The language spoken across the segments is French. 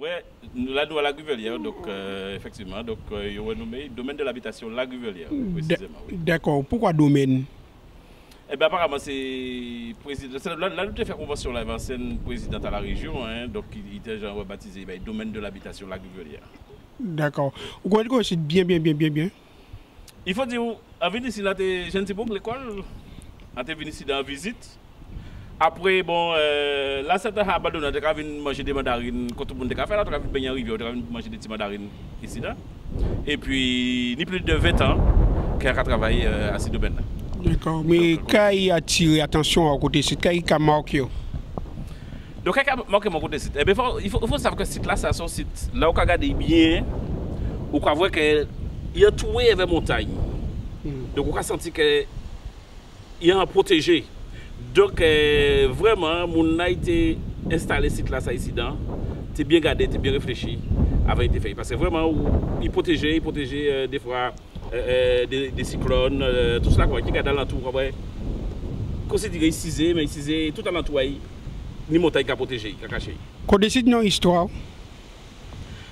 ouais, là nous à la Gruvelière, donc effectivement, donc il y a nommé domaine de l'habitation la Gruvelière, précisément. Oui. D'accord. Pourquoi domaine? Eh bien, apparemment, c'est président. Là, nous avons fait convention là, ancien président à la région, hein, donc il était genre baptisé domaine de l'habitation la Gruvelière. D'accord. Vous connaissez que c'est bien. Il faut dire, en venant ici, là, je ne sais pas pour l'école, on est venu ici en visite. Après, bon, là, c'est un abandonné, on a venu manger des mandarines, quand tout le monde a fait, là, on a venu baigner en rivière, on a venu manger des petits mandarines ici, là. Et puis, ni plus de 20 ans qu'elle a travaillé à ce domaine-là. D'accord. Mais quand il a attiré attention à côté site, quand il a marqué? Donc, quand il a marqué mon côté site, eh bien, il faut savoir que ce site-là, c'est son site. Là, on peut regarder bien, on peut voir qu'il y a tout avec montagne. Donc, on peut sentir qu'il y a un protégé. Donc, vraiment, mon a été installé site là, ça ici dedans. C'est bien gardé, c'est bien réfléchi avant d'être fait. Parce que vraiment, il protégeait des fois des cyclones, tout cela quoi, qui garde dans l'entour. Considéré ici, mais ici, tout en l'entour, ni montagne qui a protégé, qui a caché. Qu'on décide non histoire?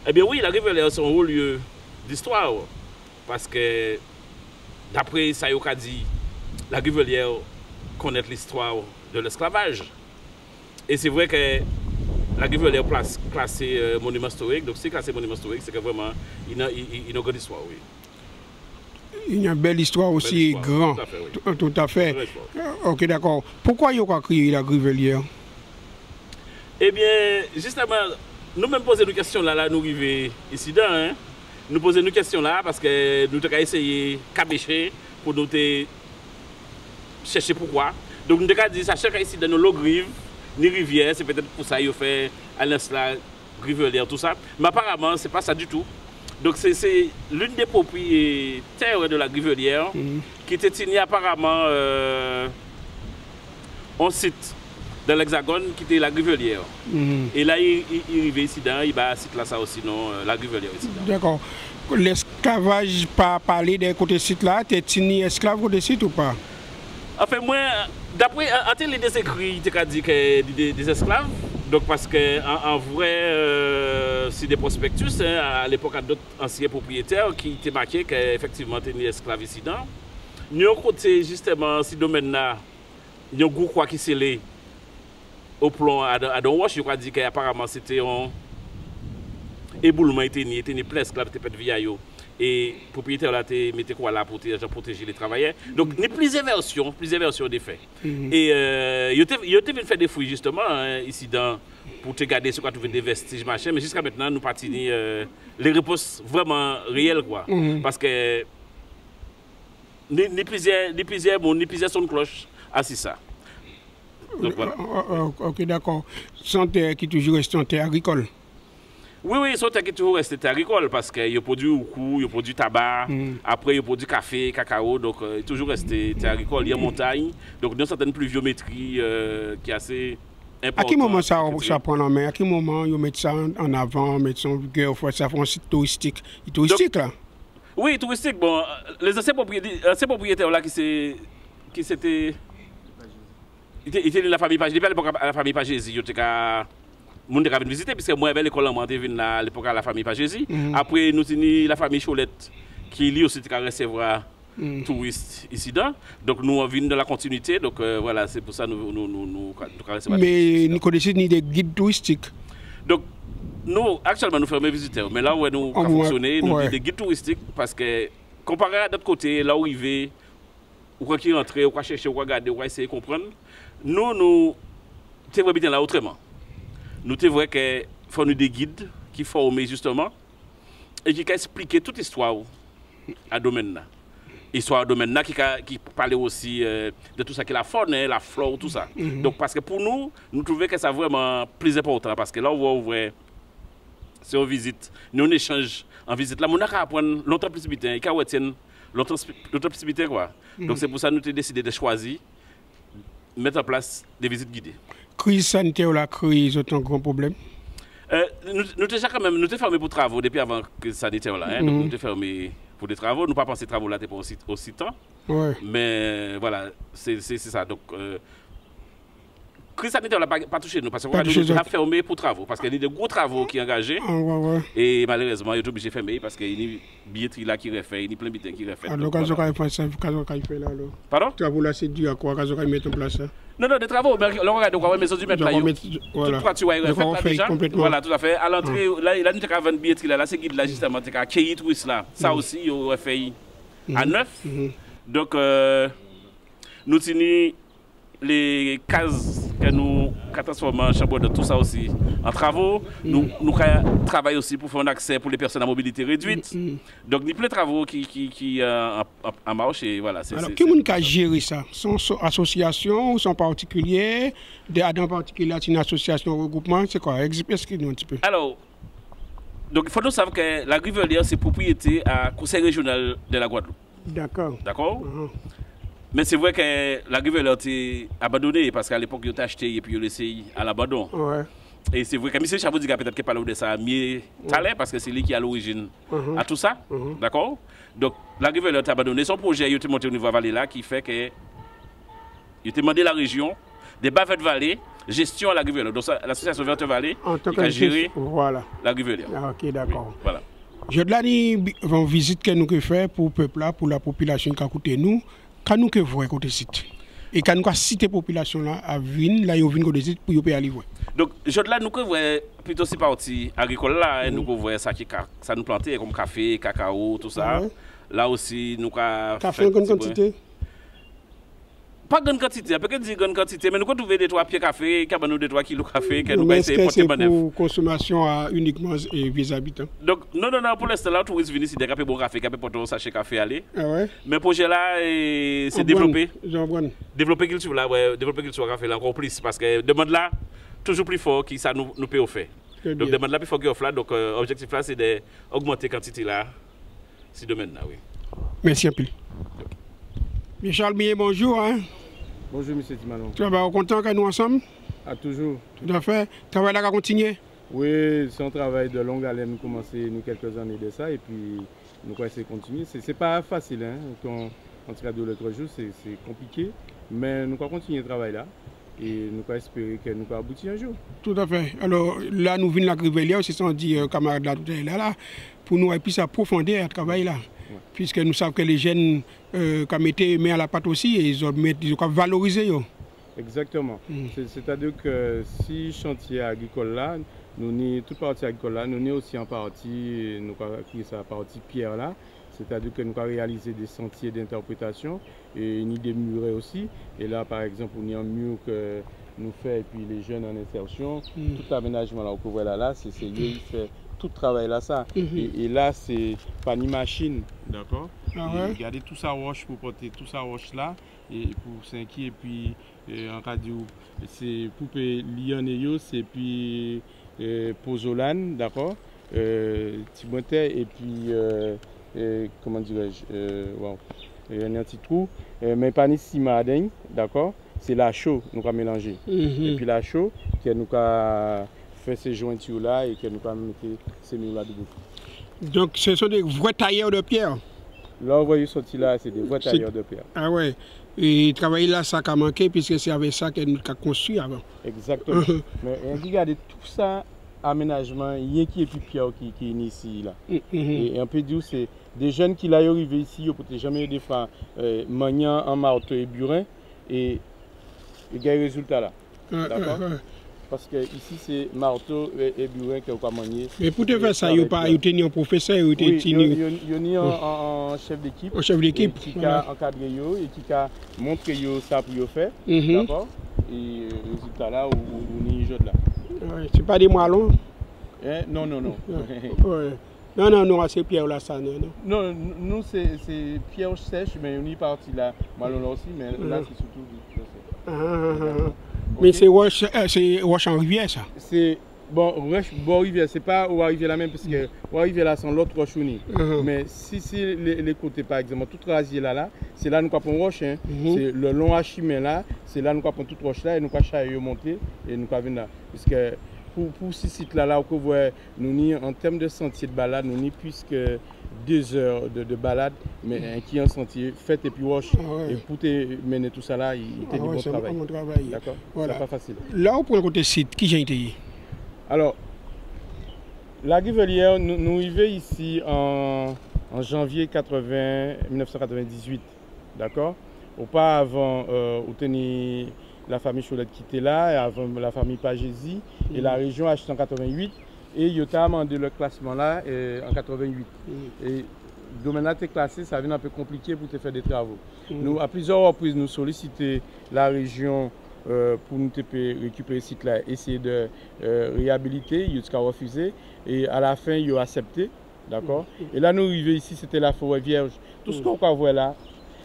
Eh bien, oui, la Gruvelière, c'est un haut lieu d'histoire. Parce que, d'après Sayoka dit, la Gruvelière connaît l'histoire de l'esclavage. Et c'est vrai que la Gruvelière est classée monument historique. Donc, si c'est classé monument historique, c'est que vraiment, il y a une grande histoire, oui. Il y a une belle histoire aussi, grand. Tout à fait, oui. Tout à fait. Ok, d'accord. Pourquoi il y a créé la Gruvelière? Eh bien, justement, nous-mêmes poser nos questions là, nous arrivons ici dedans. Hein? Nous poser nos questions là parce que nous avons essayé de cacher pour nous chercher pourquoi. Donc nous avons dit ça cherche ici dans nos grives, ni rivière, c'est peut-être pour ça qu'il fait à l'instar Gruvelière, tout ça. Mais apparemment, ce n'est pas ça du tout. Donc c'est l'une des propriétaires de la Gruvelière qui était signée apparemment un site dans l'Hexagone qui était la Gruvelière. Et là, il arrive ici, il va à site là, ça aussi, non, la Gruvelière ici. D'accord. L'esclavage, pas parler des côtés site là, tu es esclave côté site ou pas? Enfin, moi, d'après les écrits, tu as dit que des esclaves. Donc, parce qu'en vrai, c'est des prospectus, hein, à l'époque, il y a d'autres anciens propriétaires qui étaient marqués qu'effectivement, tu es esclave ici. Nous, côté justement, ce domaine-là, il y a un gros quoi qui s'est lé au plan à Don Wash, je crois dire qu'apparemment, c'était un éboulement, il était plein d'esclaves, il était pas de vieilles. Et le propriétaire là, mettait quoi là pour protéger les travailleurs. Donc, il y a plusieurs versions des faits. Et il y a fait des fouilles justement ici pour te garder ce qu'on trouve des vestiges, machin. Mais jusqu'à maintenant, nous partons les réponses vraiment réelles. Quoi. Parce que ni plusieurs sons de cloche à ça. Donc, voilà. Ok, d'accord. Sans terre qui toujours reste en terre agricole. Oui, sont qui toujours resté agricole parce qu'il produit beaucoup, il produit tabac, après il produit café, cacao, donc il toujours resté agricole. Il y a montagne, donc il y a une certaine pluviométrie qui est assez importante. À quel moment ça prend en main? À quel moment ils mettent ça en avant, mettent son vigueur, ça fait un site touristique? Touristique là? Oui, touristique. Bon, les anciens propriétaires là qui c'était. Il était de la famille Pagési, depuis à l'époque à la famille Pagési, il était à. Moun de venir visiter puisque moi j'avais l'école en venu à l'époque à la famille Pagési. Après nous avons la famille Cholette qui lui aussi a recevoir touristes ici dedans. Donc nous on vient de la continuité. Donc voilà, c'est pour ça que nous recevoir. Mais nous connaissons ni des guides touristiques. Donc nous actuellement nous faisons visiteurs, mais là où nous fonctionner, nous avons des guides touristiques parce que comparé à d'autres côtés, là où il va, ou quand il rentre, ou quoi chercher, ou quoi regarder, ou quoi essayer de comprendre, nous c'est vraiment bien là autrement. Nous te voyons qu'il faut nous des guides qui forment justement et qui expliquent toute l'histoire à domaine. Histoire à domaine qui parle aussi de tout ça qui est la faune, la flore, tout ça. Donc parce que pour nous, nous trouvons que c'est vraiment plus important parce que là on voit ouvrir, c'est une visite, nous on échange en visite. Là, on a apprendre longtemps plus vite, il y a longtemps plus vite quoi. Donc c'est pour ça que nous avons décidé de choisir, mettre en place des visites guidées. Crise sanitaire ou la crise est un grand problème? Nous sommes quand même fermés pour travaux depuis avant que la crise sanitaire là. Donc nous sommes fermés pour des travaux. Nous pas pensé travaux là pour aussi temps. Ouais. Mais voilà, c'est ça. Donc crise sanitaire n'a pas touché nous parce qu'on a fermé pour travaux. Parce qu'il y a des gros travaux qui sont engagés. Et malheureusement, il est obligé de fermer parce qu'il y a une billetterie là qui refait, il y a plein de billetteries qui refait. Alors, quand on fait là, pardon? Travaux là, c'est dû à quoi? Quand on met en place ça? Non, des travaux. Mais on regarde quoi, maison du maître là. Tout quoi tu vois, il refait déjà. Voilà, tout à fait. À l'entrée, là, nous avons une billetterie là, c'est guide là justement, c'est accueillir touristes là. Ça aussi, il refait à 9. Donc, nous tenons les cases que nous transformons en chambre de tout ça aussi en travaux. Nous travaillons aussi pour faire un accès pour les personnes à mobilité réduite. Donc, il y a plein de travaux qui en marche. Et voilà, alors, qui est-ce qui a géré ça? Son association ou son particulier? En particulier, une association, regroupement, c'est quoi? Expliquez-nous un petit peu. Alors, donc, il faut nous savoir que la Grivelière, c'est propriété à Conseil régional de la Guadeloupe. D'accord. D'accord? Mais c'est vrai que la Grivelière a été abandonnée parce qu'à l'époque, ils ont acheté et puis ils ont laissé à l'abandon. Ouais. Et c'est vrai que M. Chabot dit peut-être qu'il parle de ça mieux talent parce que c'est lui qui est à l'origine à tout ça. D'accord? Donc, la Grivelière a abandonné son projet, il a été monté au niveau de la vallée là qui fait que il a demandé à la région des bavettes vallées, gestion à la Grivelière. Donc, l'association Verte Vallée qui a géré la Grivelière. Ah, ok, d'accord. Oui, voilà. Je de la visite que nous faisons pour le peuple là, pour la population qui a coûté nous. Quand nous voyons côté site et quand nous citer population là à venir là ils viennent côté site pour y aller voir. Donc je là nous voyons plutôt ces parties agricoles là nous voyons ça qui ça nous planter comme café, cacao, tout ça. Là aussi nous café en grande quantité. Pas grande quantité, peut-être dire grande quantité, mais nous avons trouvé 2-3 pieds café, nous 2-3 kilos de café que nous essayer de porter c'est pour consommation uniquement vis habitants. Donc non pour l'instant là touristes viennent ici des cafés bon café, porter un sachet café aller. Ah ouais. Mais projet là c'est développé. Développer culture là développer culture café là encore plus parce que demande là toujours plus fort qui ça nous peut offrir. Donc demande là plus fort qui offre là donc objectif là c'est d'augmenter quantité là ce domaine là oui. Merci un peu. Michel Bien, bonjour. Hein? Bonjour, M. Timanon. Tu vas content que nous ensemble? Ah, toujours. Tout à fait. Le travail là va continuer? Oui, c'est un travail de longue haleine. Nous commençons quelques années de ça et puis nous allons essayer de continuer. Ce n'est pas facile. Hein? En tout cas, de l'autre jour, c'est compliqué. Mais nous allons continuer le travail là et nous allons espérer que nous allons aboutir un jour. Tout à fait. Alors là, nous venons de la Grivelière, c'est sans dire, camarade là, pour nous puis approfondir le travail là. Ouais. Puisque nous savons que les jeunes qui mettent main à la pâte aussi, ils ont valorisé. Exactement. C'est-à-dire que si chantier agricole là, nous avons toute partie agricole là, nous avons aussi en partie, nous avons créé sa partie pierre là, c'est-à-dire que nous avons réalisé des sentiers d'interprétation et une idée murée aussi. Et là, par exemple, on y a un mur que nous fait et puis les jeunes en insertion, tout l'aménagement là, qu'on voit là, c'est lui qui fait tout travail là ça. Et là, c'est pas une machine, d'accord? Regardez tout ça roche pour porter tout ça roche là et pour s'inquiéter et puis en radio c'est poupée Lyon c'est puis Pozolan, d'accord? Timothée et puis comment dirais-je un petit trou mais pas ni simadeng, d'accord? C'est la chaux nous avons mélangé et puis la chaux que nous avons fait ces jointures là et que nous avons mis ces murs là debout. Donc ce sont des vrais tailleurs de pierre. Là, vous voyez sorti là, c'est des vrais tailleurs de pierre. Ah ouais. Et travailler là, ça a manqué puisque c'est avec ça que nous avons construit avant. Exactement. Mais regardez tout ça, aménagement, il y a qui est plus pierre qui est ici là. Et on peut dire c'est des jeunes qui sont arrivés ici, ils n'ont jamais eu des femmes maniant en marteau et burin et il y a des résultats là. D'accord? Parce que ici c'est marteau et burin que vous pouvez manier. Mais pour te faire ça, il y a un professeur, il y a un chef d'équipe. Un chef d'équipe. Qui a encadré et qui a montré ça pour faire. D'accord? Et le résultat là, on est là. C'est pas des moellons? Non. Non, c'est pierre là, ça. Non, nous c'est pierre sèche, mais on est parti là. Moellon là aussi, mais là c'est surtout. Mais c'est roche en rivière ça? C'est bon, roche rivière, c'est pas au rivière là même parce que au rivière là c'est l'autre roche unie. Mais si les côtés par exemple, tout rasier là, c'est là nous capons roche hein. C'est le long achimé là, c'est là nous capons toute roche là et nous capons monter et nous capons venir là puisque pour ce site-là, nous en termes de sentier de balade, nous avons plus que 2 heures de balade, mais qui est un sentier fait et puis wash. Et pour te mener tout ça là, il était du bon travail. D'accord. Voilà. C'est pas facile. Là, pour le côté site, qui j'ai été? Alors, la Grivelière, nous arrivons ici en janvier 1998. D'accord. Auparavant, on tenait la famille Cholette qui était là, et avant la famille Pagési, et la région acheté en 88. Et il a amendé le classement là en 88. Et le domaine là était classé, ça devient un peu compliqué pour te faire des travaux. Nous, à plusieurs reprises, nous sollicitons la région pour nous récupérer ce site là, essayer de réhabiliter, il a refusé. Et à la fin, il a accepté. D'accord. Et là, nous arrivons ici, c'était la forêt vierge. Tout ce qu'on voit là,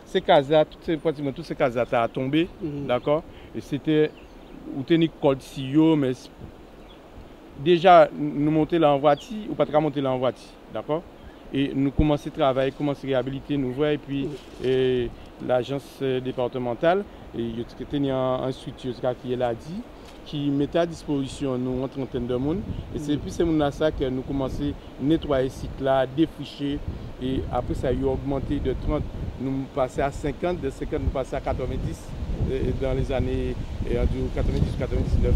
ces cases-là, pratiquement toutes ces cases-là, ça a tombé. D'accord. Et c'était, où tenir col mais déjà, nous monter là en voiture, ou pas monter là en voiture, d'accord? Et nous commençons à travailler, commençons à réhabiliter, nous voyons, et puis l'agence départementale, et il y a une structure qui est là dit, qui mettait à disposition nous une trentaine de monde. Et c'est puis c'est ça que nous commençons à nettoyer ce site là, défricher, et après ça a eu augmenté de 30, nous passons à 50, de 50 nous passons à 90. Dans les années 90, 99,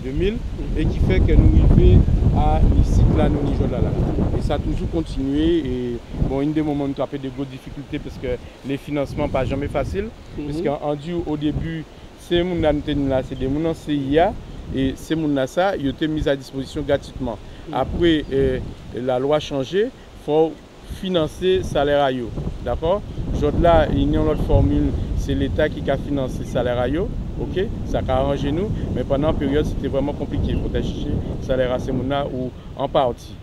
2000, et qui fait que nous arrivons à ce site-là, nous niveau là. Et ça a toujours continué. Et bon, une des moments où nous avons de grosses difficultés parce que les financements ne sont pas jamais faciles. Parce qu'en dû au début, ces gens là, c'est des gens en CIA, et ces gens ça, ils ont été mis à disposition gratuitement. Après, la loi a changé, il faut financer le salaire à eux. D'accord? Aujourd'hui, là, il y a une autre formule. C'est l'État qui a financé le salaire à eux, ok? Ça a arrangé nous, mais pendant une période, c'était vraiment compliqué pour chercher le salaire à ces gens ou en partie.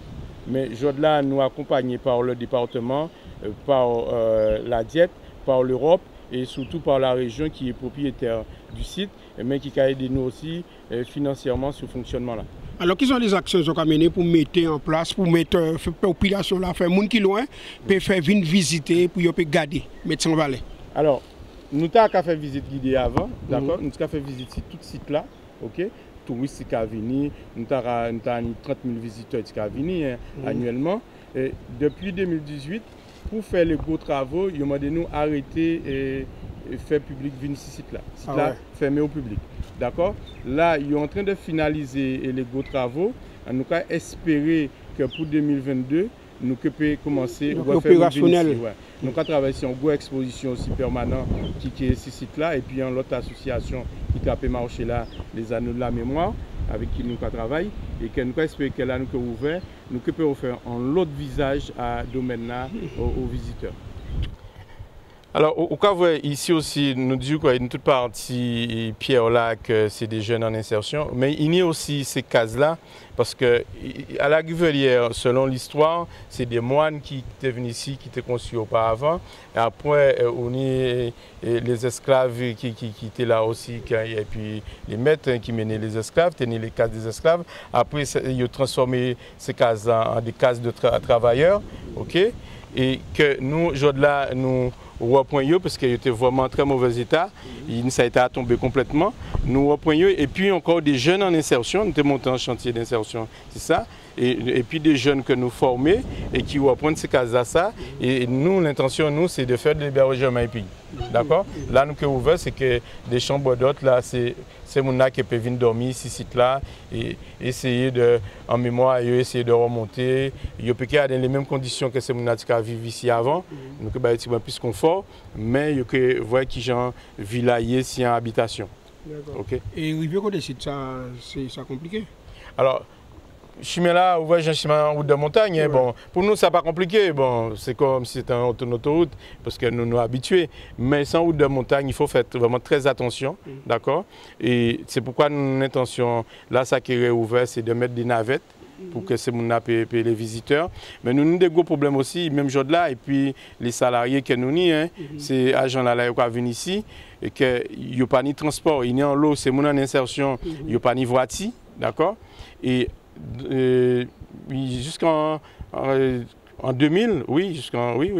Mais aujourd'hui, là, nous accompagnés par le département, par la diète, par l'Europe et surtout par la région qui est propriétaire du site, mais qui a aidé nous aussi financièrement sur ce fonctionnement-là. Alors, quelles sont les actions que vous avez menées pour mettre en place, pour mettre la population là, faire gens qui loin, pour faire venir visiter, pour garder, mettre sans valet? Alors, nous avons fait visite guidée avant, d'accord? Nous avons fait visite sur tout site là, ok? Touristes qui sont venus, nous avons 30 000 visiteurs qui sont venus annuellement. Et depuis 2018, pour faire les gros travaux, ils ont demandé nous arrêter et faire public venir ce site là. Site là fermé au public. D'accord? Là, ils sont en train de finaliser les gros travaux. Nous avons espéré que pour 2022, nous pouvons commencer opérationnel. Nous avons travaillé sur une grosse exposition aussi permanente qui est ce site-là, et puis une autre association qui a marché là, les anneaux de la mémoire, avec qui nous travaillons, et que nous espérons que là nous pouvons ouvrir, nous pouvons offrir un autre visage à domaine là aux visiteurs. Alors, au cas où ici aussi, nous disons qu'il y a une toute partie pierre là, que c'est des jeunes en insertion, mais il y a aussi ces cases-là, parce que à la Grivelière, selon l'histoire, c'est des moines qui étaient venus ici, qui étaient conçus auparavant. Et après, on y les esclaves qui étaient là aussi, et puis les maîtres qui menaient les esclaves, tenaient les cases des esclaves. Après, ils ont transformé ces cases en des cases de travailleurs, ok? Et que nous, aujourd'hui là, nous reprenons parce qu'il était vraiment en très mauvais état. Ça a été à tomber complètement. Nous reprenons et puis encore des jeunes en insertion. Nous sommes montés en chantier d'insertion, c'est ça. Et puis des jeunes que nous formons et qui reprennent ces cases à ça. Et nous, l'intention, nous, c'est de faire de l'hébergement et puis. D'accord? Là, nous, qui est ouvert, c'est que des chambres d'hôtes, là, c'est ces gens qui peuvent venir dormir ici, site-là, et essayer de, en mémoire, essayer de remonter. Ils peuvent avoir les mêmes conditions que ces gens qui vivent ici avant. Donc, il y a un peu plus confort, mais ils peuvent voir qui gens vivent là, ici en habitation. Okay? Et rivière côté site, ça compliqué? Alors, chemin là, ouvert un chemin en route de montagne, ouais. Bon, pour nous, ça n'est pas compliqué. Bon, c'est comme si c'était une autoroute, parce que nous nous habitués. Mais sans route de montagne, il faut faire vraiment très attention, d'accord? Et c'est pourquoi notre intention, là, ça qui est ouvert, c'est de mettre des navettes pour que ces gens puissent payer les visiteurs. Mais nous avons des gros problèmes aussi, même jour là, et puis les salariés que nous avons, ces agents-là qui viennent ici, et qu'ils n'ont pas ni transport, ils n'ont pas l'eau, c'est mon en insertion, ils n'ont pas ni voiture, d'accord? Et jusqu'en 2000, oui, jusqu'en oui,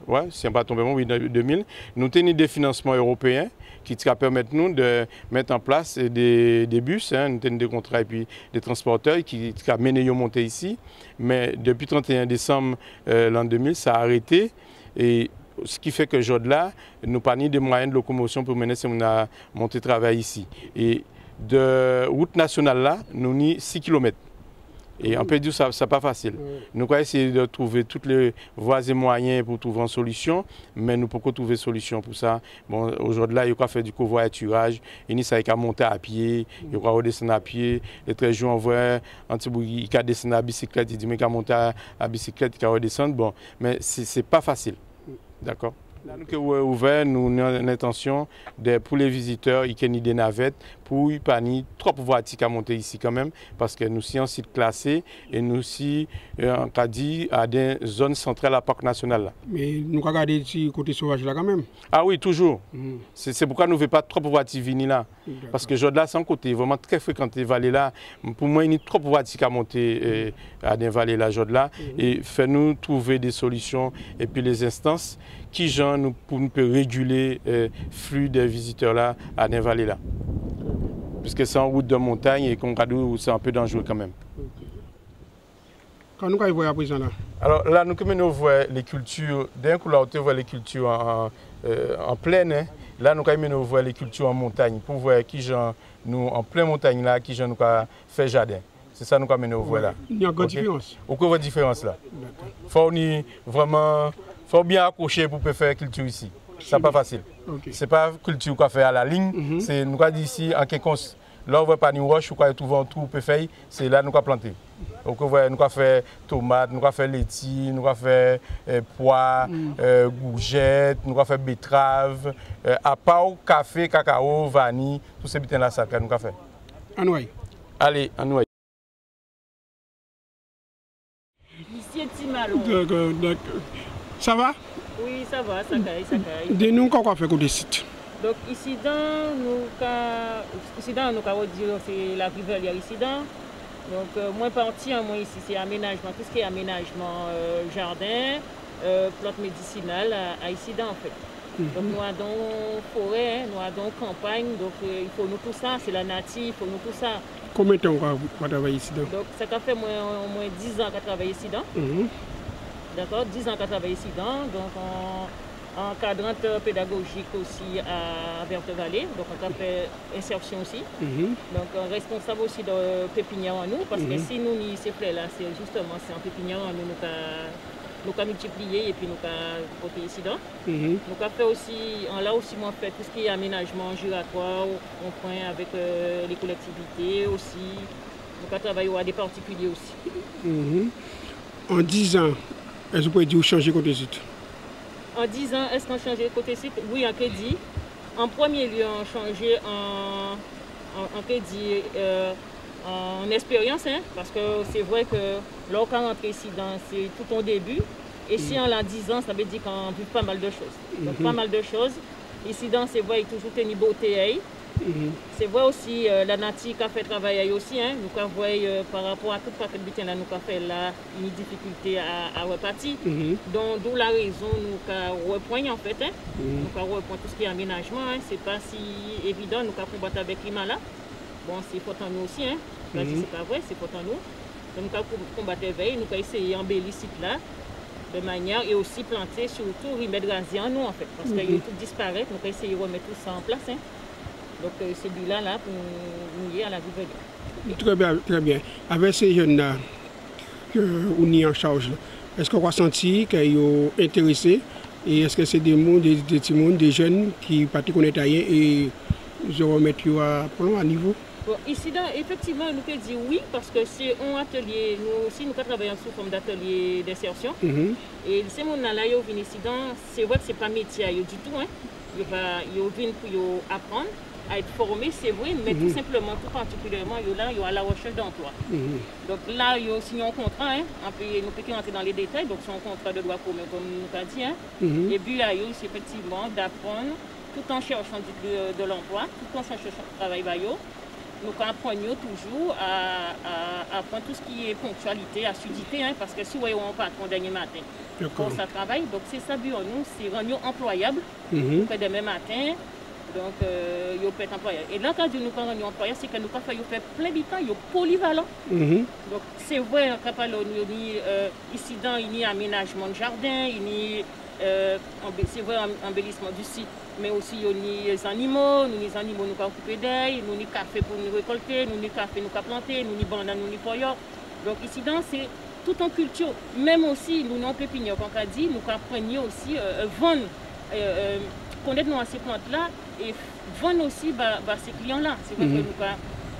ouais, c'est pas tombé, oui, 2000, nous tenions des financements européens qui permettent nous de mettre en place des bus, hein, des contrats et puis des transporteurs qui mené à monter ici. Mais depuis 31 décembre l'an 2000, ça a arrêté. Et ce qui fait que aujourd'hui-là, nous pas ni de moyens de locomotion pour mener à monter travail ici. Et de route nationale là, nous avons 6 km. Et on peut dire que ce n'est pas facile. Nous allons essayer de trouver toutes les voies et moyens pour trouver une solution, mais nous ne pouvons pas trouver une solution pour ça. Bon, aujourd'hui, il y a faire du covoiturage, il y a monter à pied, il y a redescendre à pied. Les 13 jours, on voit il y a descendre à bicyclette, il dit qu'il y a monter à bicyclette, il y a redescendre. Bon, mais ce n'est pas facile. D'accord? Là, nous avons ouvert, nous avons l'intention pour les visiteurs, il y a des navettes pour ne pas trop voitures à monter ici quand même, parce que nous sommes un site classé et nous sommes en Cadie à des zones centrales à Parc National. Là. Mais nous avons regardé ici côté sauvage là quand même. Ah oui, toujours. C'est pourquoi nous ne voulons pas trop voitures venir là. Parce que là, c'est un côté vraiment très fréquenté, vallée là. Pour moi, il y a trop voitures à monter à des vallées là, là. Et fait-nous trouver des solutions et puis les instances qui genre nous réguler le flux des visiteurs là à des vallées là. Puisque c'est en route de montagne et qu'on c'est un peu dangereux quand même. Quand nous voyons à présent là? Alors là, nous voyons les cultures, d'un coup là, on voit les cultures en plaine. Hein. Là, nous voyons les cultures en montagne pour voir qui genre nous en pleine montagne là, qui genre nous fait jardin. C'est ça que nous voyons là. Il y a une grande différence. Aucune différence là. Faut bien accrocher pour faire culture ici. Ce n'est pas facile. Ce n'est pas culture qu'on fait à la ligne, c'est nous avons dit ici en quinconce. Là, on ne voit pas de roche, on va trouver un trou pour faire, c'est là que nous avons planté. Donc, nous avons fait tomates, nous avons fait laitier, nous avons fait pois, gourgettes, nous avons fait betterave, à part café, cacao, vanille, tous ces bitins là, ça que nous avons fait. Anouaï. Allez, Anouaï. Ici est Timalo. D'accord. Ça va? Oui, ça va, ça caille. Dis-nous quoi faire côté site. Donc ici nous avons dit c'est la Rivelière ici dans. Donc moi partie moi ici c'est aménagement, tout ce qui est aménagement jardin, plantes médicinales à ici dans en fait. Donc nous avons forêt, nous avons campagne, donc il faut nous tout ça, c'est la nature, il faut nous tout ça. Combien de temps on va travailler ici dans? Donc ça fait au moins 10 ans qu'on travaille ici dans. D'accord, 10 ans qu'on travaille ici dans, donc encadrante pédagogique aussi à Verte-Vallée, donc on a fait insertion aussi. Donc responsable aussi de pépinière en nous, parce que si nous n'y c'est là, c'est justement c'est en pépinière en nous nous avons multiplié et puis nous avons porté ici dans. Nous avons fait aussi, là aussi moi fait tout ce qui est aménagement giratoire, on prend avec les collectivités aussi. Nous avons travaillé à des particuliers aussi. En 10 ans, est-ce que vous pouvez dire changer côté site? En 10 ans, est-ce qu'on a changé côté site? Oui, en crédit. En premier lieu, on a changé en crédit, en expérience, hein, parce que c'est vrai que lorsqu'on rentre ici, c'est tout au début. Et si on a 10 ans, ça veut dire qu'on vit pas mal de choses. Donc, pas mal de choses. Ici, c'est vrai, il y a toujours une beauté. C'est vrai aussi, la nature qui a fait travailler aussi, hein, nous avons par rapport à toute partie de butin, nous avons fait là une difficulté à repartir. Donc, d'où la raison, nous avons repris en fait, hein, nous avons repris tout ce qui est aménagement, hein, c'est pas si évident, nous avons combattu avec le climat là. Bon, c'est fort en nous aussi, hein, c'est pas vrai, c'est fort en nous. Donc, nous avons combattu avec, nous avons essayé d'embellir ce site là, de manière, et aussi planter, surtout, remettre rasier en nous en fait, parce que tout disparaît, nous avons essayé de remettre tout ça en place. Hein. Donc c'est celui-là là, pour nous lier à la Rivelière. Très bien, très bien. Avec ces jeunes-là que vous êtes en charge, est-ce qu'on va sentir qu'ils sont intéressés et est-ce que c'est des jeunes qui partent connaître rien et je remettre à niveau? Bon, ici, effectivement, nous pouvons dire oui, parce que c'est un atelier, nous aussi, nous travaillons sous forme d'atelier d'insertion. Et ces gens-là, ils viennent ici, c'est vrai que ce n'est pas métier du tout. Hein. Ils viennent pour apprendre à être formés, c'est vrai, mais tout simplement, tout particulièrement, ils sont à la recherche d'emploi. Donc là, ils ont signé un contrat, hein, nous pouvons rentrer dans les détails, donc c'est un contrat de droit commun, comme nous avons dit. Hein. Et puis là, c'est effectivement d'apprendre, tout en cherchant de l'emploi, tout en cherchant du travail. Nous apprenons toujours à apprendre tout ce qui est ponctualité, assiduité, hein, parce que si vous voyez un patron dernier matin, pour ça travaille, donc c'est ça, nous, c'est rendre employable. Demain matin, Donc, ils peut être employé. Et là, quand nous sommes employés, c'est que nous avons fait plein de temps, ils sont polyvalents. Donc, c'est vrai, quand ici, il y a aménagement de jardin, c'est vrai, embellissement du site, mais aussi il y a les animaux, nous nous occupons d'eux, nous avons café pour nous récolter, nous avons café nous planter, nous avons bananes, nous avons donc, ici, c'est tout en culture. Même aussi, nous avons pépinière, comme on a dit, nous apprenons aussi vendre, connaître nous ces plantes-là et vendre aussi ces clients-là. C'est vrai que nous,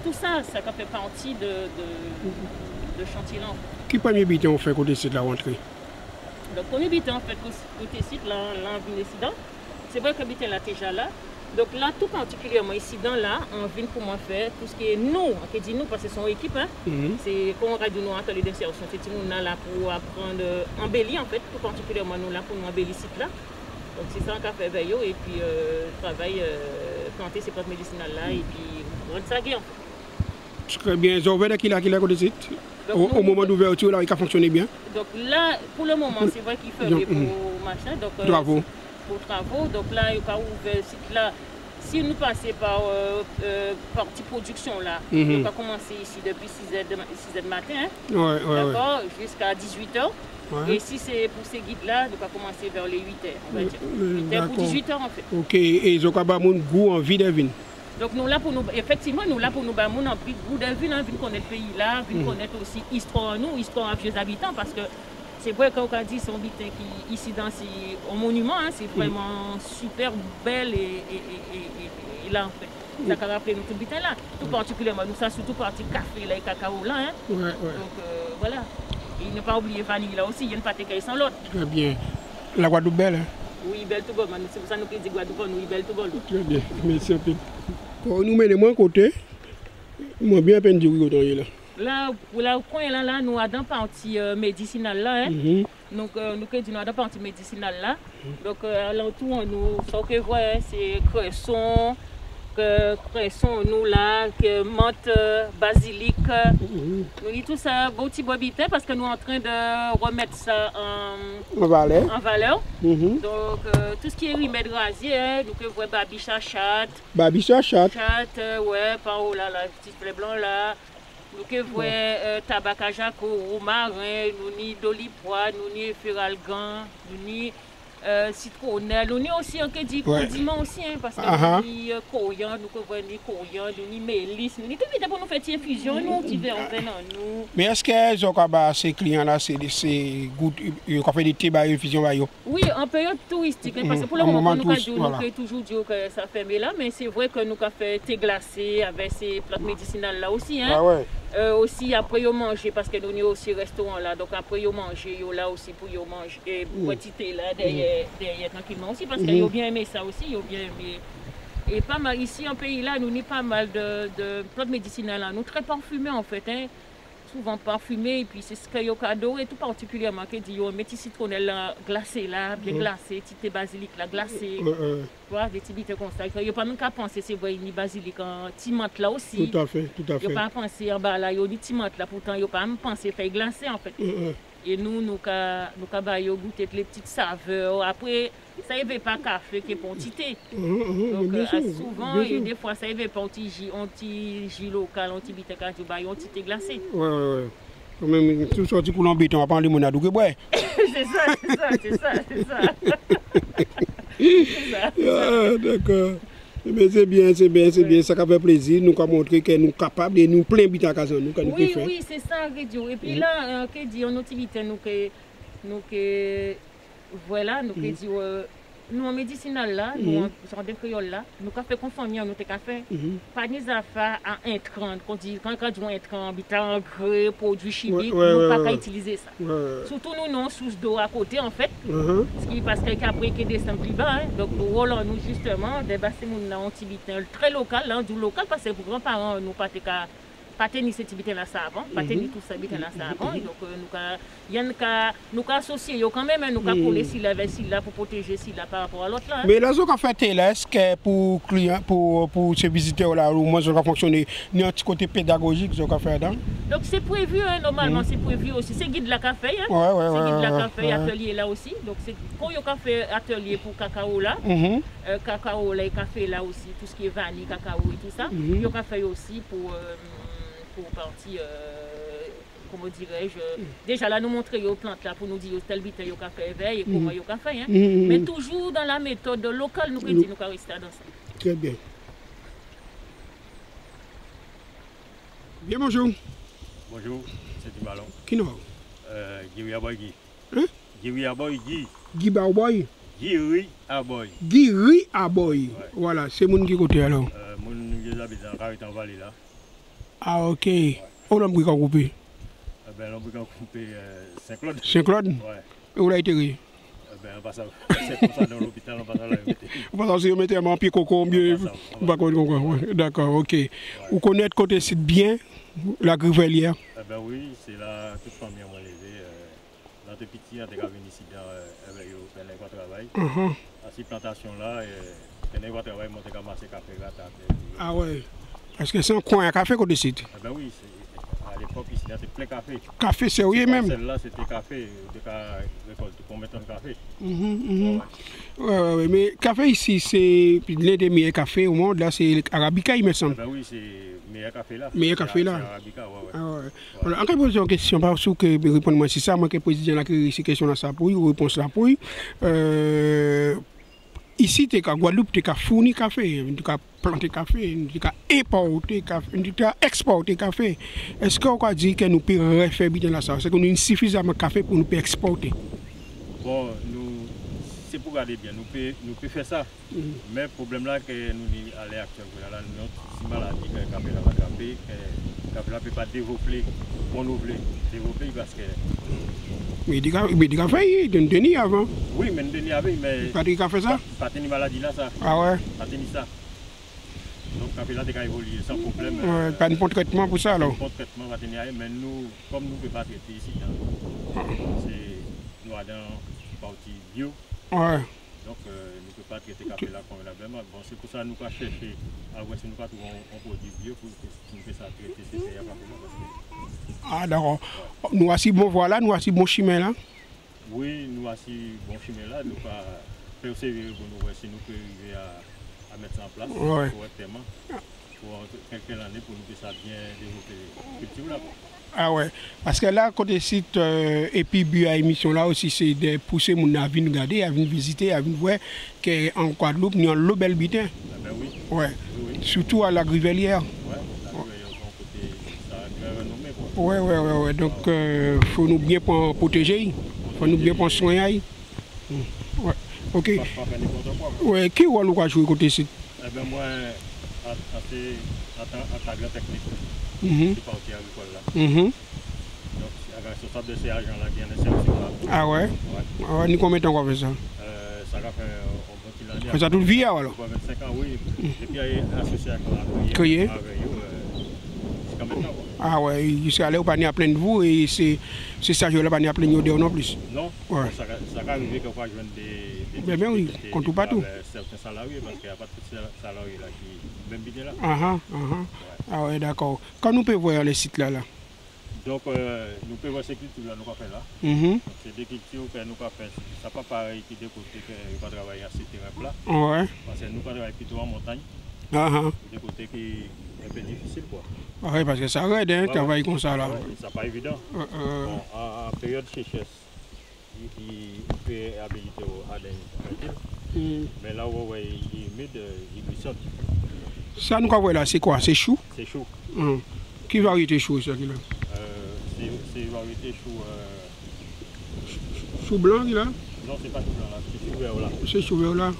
tout ça, ça fait partie de chantier-là. Qui premier bitin on fait côté site la rentrée? Donc, premier bitin, en fait, côté site, là, en incident, c'est vrai que bitin là déjà là. Donc là, tout particulièrement ici, là, on vient pour moi faire tout ce qui est nous, on dit nous parce que c'est son équipe, hein. C'est comme on a dit nous, atelier d'insertion, c'est nous là pour apprendre, embellir en fait, tout particulièrement nous là pour nous embellir site là. Donc c'est ça qu'on a fait veiller et puis travail, planter ces plantes médicinales là et puis rendre ça guère. Très bien, ils ont ouvert qu'il a côté site. Au moment d'ouverture, là, il a fonctionné bien. Donc là, pour le moment, c'est vrai qu'il fait pour machin. Donc, travaux. Pour travaux. Donc là, il a ouvert le site là. Si nous passons par partie production là, on va commencer ici depuis 6h du matin. Hein, d'accord, jusqu'à 18h. Et si c'est pour ces guides là, nous allons commencer vers les 8h. On va dire. 8h pour 18h en fait. Ok, et ils ont pas mon goût en vie de vin. Donc nous là pour nous, effectivement, nous là pour nous bah, mon envie goût de vin, hein, connaître le pays là, connaître aussi l'histoire nous, l'histoire des habitants, parce que c'est vrai qu'on a dit son bitin qui ici dans un monument, hein, c'est vraiment super belle et là en fait. Ça a rappelé nous tout bitin là, tout particulièrement nous ça surtout partie café là et cacao là, hein. Donc voilà. Et ne pas oublier vanille là aussi, il y a une pâte sans l'autre. Très bien. La Guadeloupe belle, hein? Oui, belle tout bon, c'est pour ça que nous disons Guadeloupe, oui, belle tout bon. Très bien, merci un peu. Pour nous mener moins côté, moi bien peine du riz là. Là, pour le coin là, nous avons une partie médicinale là. Hein? Donc, nous avons une partie médicinale là. Donc, alentour, nous, ce que vous voyez, c'est cresson, nous là, menthe, basilic. Nous avons tout ça, beau petit bobitin parce que nous sommes en train de remettre ça en valeur. Donc, tout ce qui est remède rasier, hein, nous voyons babicha chat. Babicha chat. Chat, ouais, par où là, petit blé blanc là. Nous voyons tabac à jaco, romarin, nous avons dolipois, nous avons feralgan, nous avons citronnelle, nous avons aussi un condiment aussi, hein, parce que nous avons coriandre, nous avons mélisse, nous avons tout pour nous faire une infusion, nous avons divers nous. Mais est-ce que ces clients-là, c'est goût, ils ont fait des thés, des infusions? Oui, en période touristique, hein, parce que pour le moment, nous avons toujours dit que ça fermé là, mais c'est vrai que nous avons fait thé glacé avec ces plantes médicinales là aussi. Hein. Ah ouais. Aussi après ils manger parce que nous avons aussi restaurant là, donc après ils manger là aussi pour y manger et quantité là derrière tranquillement aussi parce qu'ils ont bien aimé ça aussi, ils ont bien aimé. Et pas mal ici en pays là, nous avons pas mal de plantes médicinales là, nous très parfumées en fait, hein, souvent parfumées et puis c'est ce qu'ils ont adoré tout particulièrement que dit yo metti citronnelle glacée là, bien glacée, petit basilic là glacé. Voilà des petits bites comme ça. Il n'y a pas même qu'à penser c'est vrai ni basilic en timante là aussi. Tout à fait, tout à fait. Il n'y a pas à penser en bas là, il y a des timante là pourtant il n'y a pas à penser faire glacer en fait. Et nous avons goûté les petites saveurs. Après, ça ne veut pas café qui est pour thé. Donc, souvent, et des fois, ça ne veut pas un petit jus local, un petit bite un petit thé glacé. Oui. Quand même, tout sorti pour l'embêter, on va prendre limonade ou que boire. C'est ça. D'accord. Mais c'est bien, ça fait plaisir. Nous avons montré que nous sommes capables de nous plein de cas. Oui, c'est ça, Radio. Et puis là, on a activité, voilà, nous en médicinal là, nous en de créole là, nous avons fait conformer à notre café. Pas des affaires à intrants, quand on intrants, habitant engrais, produits chimiques, nous pas qu'à utiliser ça. Surtout nous avons source d'eau à côté en fait, parce qu'après qu'il descend plus bas, donc nous roulons nous justement, débasser mon activité très locale, du local parce que pour grands-parents nous pas pas tenir cette habité là ça avant, pas tenir tout ça habité là ça avant. Donc nous associer quand même, nous coller si là pour protéger si là par rapport à l'autre là. Mais là ce qu'on fait là, est-ce que pour clients pour ces visiteurs là, au moins ça va fonctionner, il y a un petit côté pédagogique ce qu'on fait dedans. Donc c'est prévu normalement, c'est prévu aussi. C'est guide la café hein. C'est guide la café atelier là aussi. Donc c'est quand il y a café atelier pour cacao là, cacao là et café là aussi, tout ce qui est vanille, cacao et tout ça. Il y a café aussi pour partie, comment dirais-je, déjà là nous montrer aux plantes là pour nous dire tel bité au café vert et comment au café, hein. Mais toujours dans la méthode locale, nous pouvons rester dans ça. Très bien. Bien bonjour. Bonjour, c'est du ballon. Qui nous Guiri Aboy Guy. Hein? Guiri Aboy Guy. Guy Barboy. Guiri Aboy. Guiri Aboy. Voilà, c'est mon qui côté alors. Mon habite dans Caritan Valley là. Ah ok. Où l'on peut couper? Ben l'on peut couper Saint-Claude. Saint-Claude? Ouais. Où l'a été? Ben on passe c'est comme ça dans l'hôpital, on passe à la météo. On passe aussi mettre un pied coco mieux. D'accord, ok. Vous connaissez côté site bien la Grivelière? Ben oui, c'est là toute famille moi levé dans tes petits on est venu ici dans avec eux pendant qu'on travaille. À cette plantation là pendant qu'on travaille monter ramasser café là. Ah ouais. Parce que c'est un coin à café qu'on décide. Ben oui, à l'époque ici c'était plein café. Café sérieux même. Celle-là c'était café, de récolte combien de café. Ouais, mais café ici c'est l'un des meilleurs cafés au monde là, c'est Arabica il me semble. Ben oui, c'est meilleur café là. Meilleur café là. Arabica, ouais. Ah ouais. Voilà, en poser une question parce que répondre-moi si ça, moi que président a créé ces questions là ça pour lui, réponse là pour lui. Ici, tu as Guadeloupe, tu as fourni café, tu as planté café, tu as importé café, tu as exporté café. Est-ce qu'on peut dire que nous pouvons faire bien là ça? C'est que nous avons suffisamment de café pour nous exporter? Bon, c'est pour regarder bien, nous pouvons faire ça. Mais le problème là, que nous à l'heure actuelle, notre maladie, que le café là va café, que le café là ne peut pas développer, développer parce que. Mais du café, il y a avant. Oui, mais il y a mais. Pas de café ça? Pas de maladie là, ça. Ah ouais? Pas de ça. Donc, le café là, il a évolué sans problème. Pas de bon traitement pour ça alors? Pas de traitement, mais nous, comme nous ne pouvons pas traiter ici, nous avons une partie bio. Ouais. Donc, nous ne pouvons pas traiter le café là convenablement. Bon, c'est pour ça que nous avons cherché à voir si nous avons trouvé un produit bio pour nous faire ça traiter ces Ah d'accord. Nous avons si bon voilà, nous avons si bon chemin là. Oui, nous avons si bon chemin là, nous pas persévérer pour nous voir si nous pouvons arriver à mettre ça en place correctement pour quelques années pour nous que ça bien développer la culture là. Ah ouais, parce que là, côté site et puis bio à émission là aussi, c'est de pousser mon à venir regarder, à venir visiter, à venir voir qu'en Guadeloupe, nous avons le bel bitin. Ben oui. Ouais. Oui. Surtout à la Grivelière. Ouais, la Grivelière, côté, ça a bien renommé quoi. Ouais. Donc, faut nous bien protéger, faut nous bien prendre soin. Ouais. Ok. Ouais, qui va nous jouer côté site? Eh bien moi, à ta grande technique. C'est parti agricole là. Donc, avec ce type de ces agents-là qui ont un service là. Ah ouais? Ouais. Ni combien de temps qu'on fait ça? Ça va faire un bon petit année. Ça toute vie alors? 25 ans, oui. Et puis, associé avec la Crier? Jusqu'à maintenant. Ah ouais, jusqu'à là, on pas à plein de vous et c'est ça, je ne vais pas à plein de vous non plus. Non, ouais. Ça va arriver qu'on va joindre des. Ben oui, contre pas tout. Certains salariés, parce qu'il n'y a pas de salariés là qui même bien là. Ah ouais, d'accord. Quand nous pouvons voir les sites là? Donc, nous pouvons voir ces cultures là, nous avons fait là. C'est des cultures que nous avons fait. Ça n'est pas pareil qui des côtés que nous avons travaillé à ces terrains là. Ouais. Parce que nous avons travaillé plutôt en montagne. Des côtés qui est un peu difficile quoi. Oui, parce que ça arrête, hein, travailler comme ça là. C'est pas évident. Bon, en période de sécheresse, il peut habiliter à des mais là où il est humide, il buissonne. Ça, nous avons là, c'est quoi? C'est chou? C'est chou. Qui variété chou ça qui là? C'est variété chou. Chou blanc qui là? Non, c'est pas chou blanc là, c'est chou vert là. C'est chou vert là?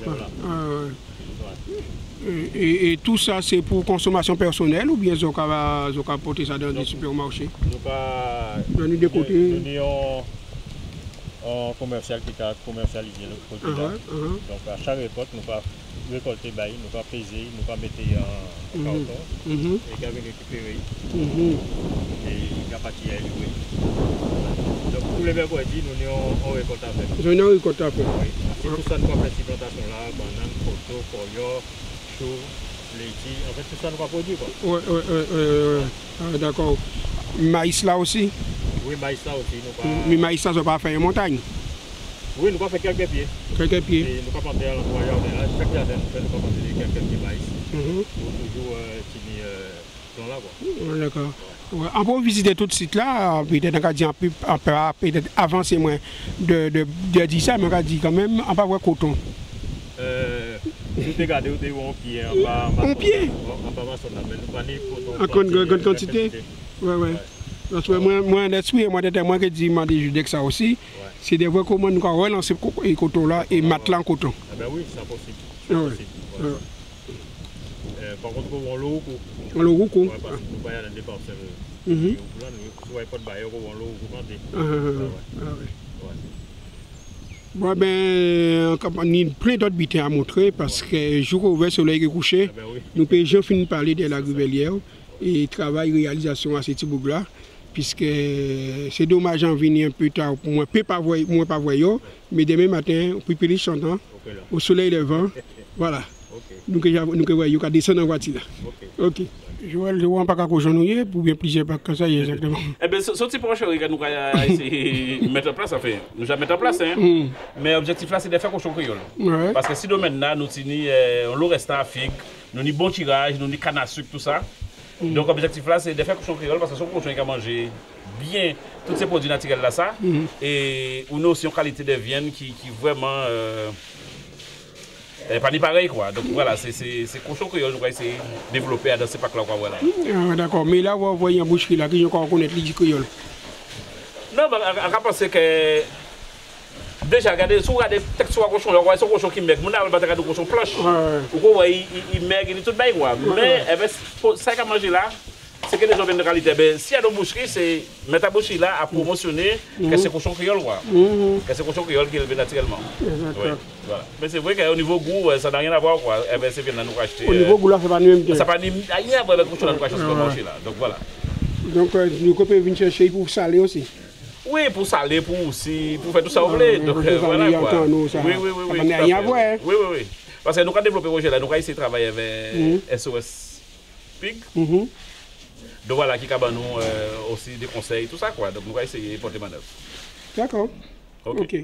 Et tout ça, c'est pour consommation personnelle ou bien ils ont porter ça dans des supermarchés? Nous des côtés. en commercial qui a commercialisé le produit là. Donc à chaque récolte, nous va récolter, nous va peser, nous va mettre en carton et qui va récupérer et il va partir à élever. Donc tous les mercredis, nous avons en récolte à faire. Nous avons en récolte à faire. Oui. C'est tout ça nous va faire ces plantations là, banane, coteau, corio, chou, laitier, en fait tout ça nous va produire quoi. Oui, d'accord. Maïs là aussi? Oui, maïs là aussi. Mais maïs là, ça va faire une montagne? Oui, nous va faire quelques pieds. Quelques pieds? Et nous va planter à l'endroit là, chaque jardin, nous va planter quelques pieds maïs. Pour toujours tenir dans là quoi. D'accord. Ouais. On peut visiter tout le site là, peut-être on peut avancer moins de dire ça, mais on va dire quand même, on va voir coton. Vous regardez où est en pied, en bas. En pied? En bas, mais nous pas ni coton. En grande quantité? Oui. Parce que moi, l'esprit, moi, qui dis, moi, des judex ça aussi, c'est de voir comment nous allons relancer le coton là et matelas en coton. Ah ben oui, c'est possible. Par contre, on l'eau. On l'eau rouco. Parce que nous pas dans des parcelles. Nous ne pouvons pas de bailler, on l'eau. Bon, ben, il y a plein d'autres bêtises à montrer parce que jour ouvert, soleil est couché, nous pouvons finir de parler de la Grivelière et travail, réalisation à ce petit bout-là, puisque c'est dommage d'en venir un peu tard pour moi. Moi, pas voir, mais demain matin, on peut payer chantant, au soleil levant, voilà. Nous pouvons descendre en voiture là. Ok. Je ne vois pas qu'à j'ennuie pour bien plusieurs pas comme ça exactement. Eh bien, ce petit projet que nous avons essayé de mettre en place, nous avons mis en place, hein. Mais l'objectif là, c'est de faire cochon créole. Parce que si nous maintenant, nous avons le restant à figue, nous avons bon tirage, nous avons canne à sucre, tout ça. Donc l'objectif là, c'est de faire cochon créole parce que son cochon qui a mangé bien tous ces produits naturels là, ça. Et on a aussi une qualité de viande qui vraiment. Pas ni pareil quoi. Donc voilà, c'est cochon créole nous va essayer de développer dans ces packs là quoi voilà. D'accord, mais là vous voyez en boucherie là qui encore connaître les créole. Non, on va penser que déjà regardez si vous regardez texte sur cochon, là son cochon qui maigre, mon n'a pas de cochon planche. Ou quoi il maigre, il est tout bail quoi. Mais ça qu'a manger là, c'est que les gens viennent de qualité. Si y a une boucherie, c'est mettre la boucherie là à promotionner que c'est cochon créole quoi. Que c'est cochon créole qui est élevé naturellement. Voilà. Mais c'est vrai qu'au niveau goût, ça n'a rien à voir quoi. C'est bien nous acheter. Au niveau goût là, c'est pas le même. Ça pas rien à voir avec le cochon nous acheter sur le marché là. Donc voilà. Donc nous pouvons venir chercher pour saler aussi. Oui, pour saler, pour aussi, pour faire tout ça vous voulez. Donc voilà quoi. Oui. Ça n'a rien à voir. Oui. Parce que nous avons développé projet là, nous avons essayé de travailler avec SOS Pig. Donc voilà, qui a nous aussi des conseils, tout ça quoi. Donc nous allons essayer de porter manœuvre. D'accord. Ok.